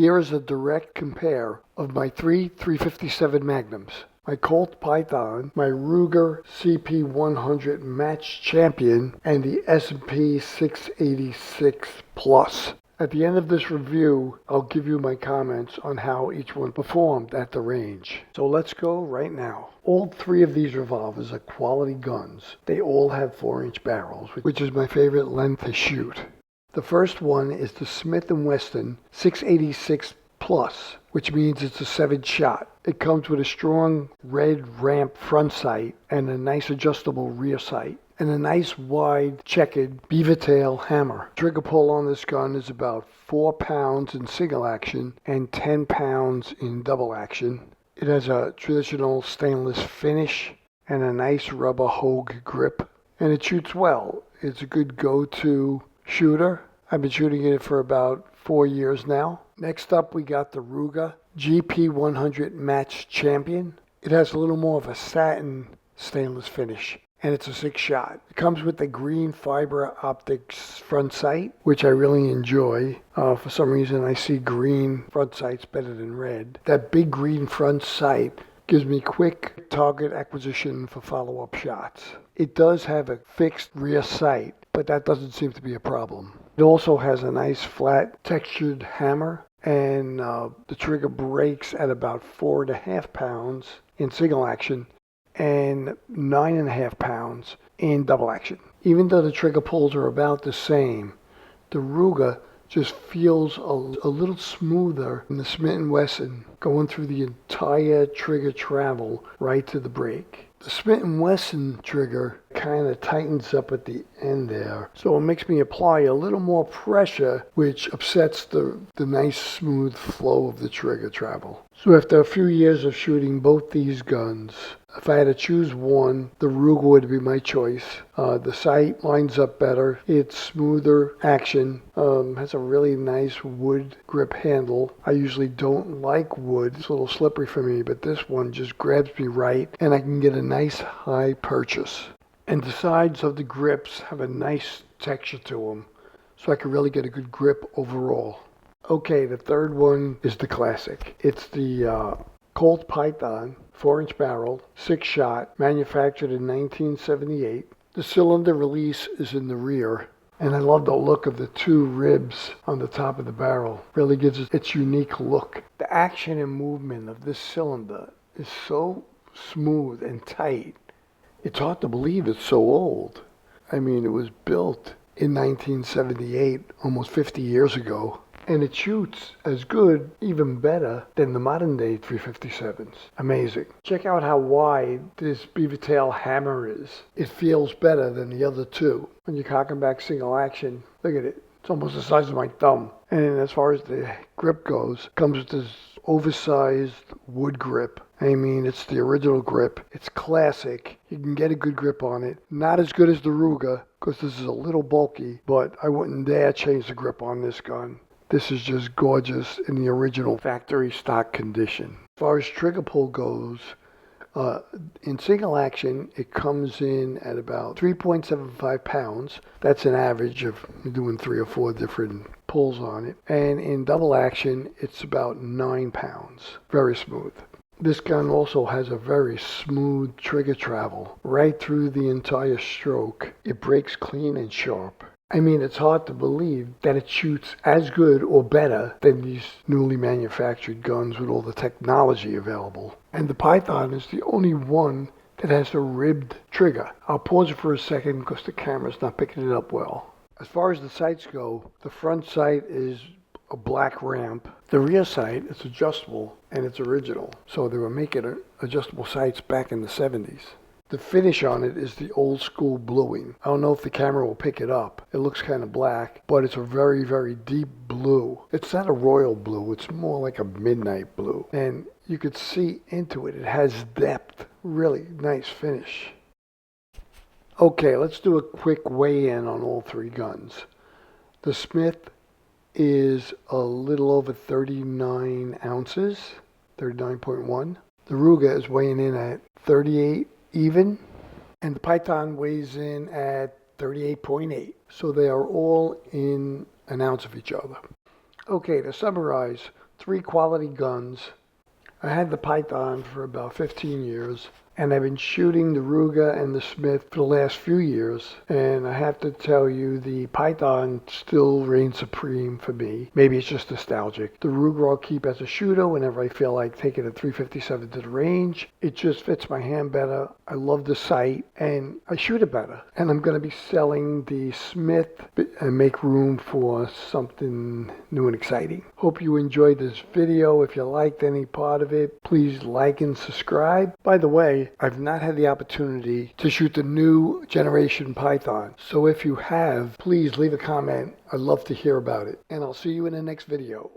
Here is a direct compare of my three 357 Magnums, my Colt Python, my Ruger GP100 Match Champion, and the S&P 686 Plus. At the end of this review, I'll give you my comments on how each one performed at the range. So let's go right now. All three of these revolvers are quality guns. They all have 4-inch barrels, which is my favorite length to shoot. The first one is the Smith Wesson 686 Plus, which means it's a 7-shot. It comes with a strong red ramp front sight and a nice adjustable rear sight, and a nice wide checkered beaver tail hammer. Trigger pull on this gun is about 4 pounds in single action and 10 pounds in double action. It has a traditional stainless finish and a nice rubber hogue grip, and it shoots well. It's a good go-to shooter. I've been shooting it for about 4 years now. Next up, we got the Ruger GP100 Match Champion. It has a little more of a satin stainless finish, and it's a 6-shot. It comes with the green fiber optics front sight, which I really enjoy. For some reason, I see green front sights better than red. That big green front sight gives me quick target acquisition for follow-up shots. It does have a fixed rear sight, but that doesn't seem to be a problem. It also has a nice flat textured hammer, and the trigger breaks at about 4.5 pounds in single action and 9.5 pounds in double action. Even though the trigger pulls are about the same, the Ruger just feels a little smoother than the Smith Wesson, going through the entire trigger travel right to the break. The Smith Wesson trigger kind of tightens up at the end there, so it makes me apply a little more pressure, which upsets the nice smooth flow of the trigger travel. So after a few years of shooting both these guns, if I had to choose one, the Ruger would be my choice. The sight lines up better, it's smoother action, has a really nice wood grip handle. I usually don't like wood, it's a little slippery for me, but this one just grabs me right, and I can get a nice high purchase. And the sides of the grips have a nice texture to them, so I can really get a good grip overall. Okay, the third one is the classic. It's the Colt Python 4-inch barrel, 6-shot, manufactured in 1978. The cylinder release is in the rear, and I love the look of the 2 ribs on the top of the barrel. Really gives it its unique look. The action and movement of this cylinder is so smooth and tight. It's hard to believe it's so old. I mean, it was built in 1978, almost 50 years ago. And it shoots as good, even better, than the modern day 357s. Amazing. Check out how wide this beaver tail hammer is. It feels better than the other 2. When you're cocking back single action, look at it. It's almost the size of my thumb. And as far as the grip goes, it comes with this oversized wood grip. I mean, it's the original grip. It's classic. You can get a good grip on it. Not as good as the Ruger, because this is a little bulky, but I wouldn't dare change the grip on this gun. This is just gorgeous in the original factory stock condition. As far as trigger pull goes, in single action, it comes in at about 3.75 pounds. That's an average of doing 3 or 4 different pulls on it. And in double action, it's about 9 pounds. Very smooth. This gun also has a very smooth trigger travel right through the entire stroke. It breaks clean and sharp. I mean, it's hard to believe that it shoots as good or better than these newly manufactured guns with all the technology available. And the Python is the only one that has a ribbed trigger. I'll pause it for a second because the camera's not picking it up well. As far as the sights go, the front sight is a black ramp. The rear sight is adjustable, and it's original. So they were making adjustable sights back in the 70s. The finish on it is the old school bluing. I don't know if the camera will pick it up. It looks kind of black, but it's a very, very deep blue. It's not a royal blue. It's more like a midnight blue. And you could see into it. It has depth. Really nice finish. Okay, let's do a quick weigh-in on all 3 guns. The Smith is a little over 39 ounces, 39.1. The Ruger is weighing in at 38 even, and the Python weighs in at 38.8. So they are all in an ounce of each other. Okay, to summarize, three quality guns. I had the Python for about 15 years, and I've been shooting the Ruger and the Smith for the last few years, and I have to tell you, the Python still reigns supreme for me. Maybe it's just nostalgic. The Ruger I'll keep as a shooter whenever I feel like taking a 357 to the range. It just fits my hand better. I love the sight, and I shoot it better. And I'm going to be selling the Smith and make room for something new and exciting. Hope you enjoyed this video. If you liked any part of it, please like and subscribe. By the way, I've not had the opportunity to shoot the new generation Python. So if you have, please leave a comment. I'd love to hear about it. And I'll see you in the next video.